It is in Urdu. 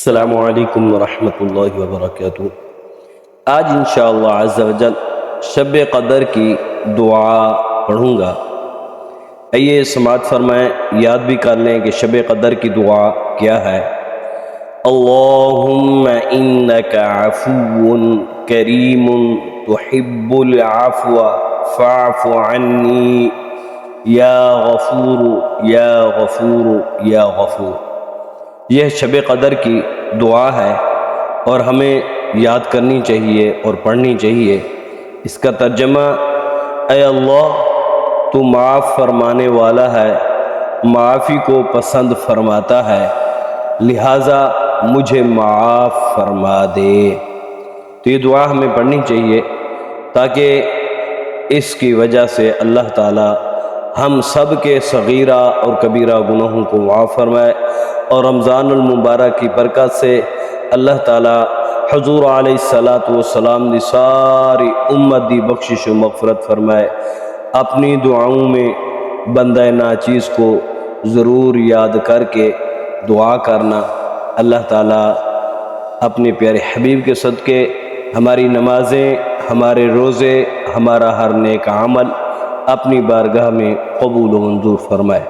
السلام علیکم ورحمۃ اللہ وبرکاتہ۔ آج انشاءاللہ عز و جل شب قدر کی دعا پڑھوں گا۔ آئیے سماعت فرمائیں، یاد بھی کر لیں کہ شب قدر کی دعا کیا ہے۔ اللہم انک عفو کریم تحب العفو فاعف عنی یا غفور یا غفور یا غفور۔ یہ شب قدر کی دعا ہے اور ہمیں یاد کرنی چاہیے اور پڑھنی چاہیے۔ اس کا ترجمہ، اے اللہ تو معاف فرمانے والا ہے، معافی کو پسند فرماتا ہے، لہٰذا مجھے معاف فرما دے۔ تو یہ دعا ہمیں پڑھنی چاہیے تاکہ اس کی وجہ سے اللہ تعالی ہم سب کے صغیرہ اور کبیرہ گناہوں کو معاف فرمائے، اور رمضان المبارک کی برکت سے اللہ تعالی حضور علیہ السلام دی ساری امت دی بخشش و مغفرت فرمائے۔ اپنی دعاؤں میں بندہ ناچیز کو ضرور یاد کر کے دعا کرنا۔ اللہ تعالی اپنے پیارے حبیب کے صدقے ہماری نمازیں، ہمارے روزے، ہمارا ہر نیک عمل اپنی بارگاہ میں قبول و منظور فرمائے۔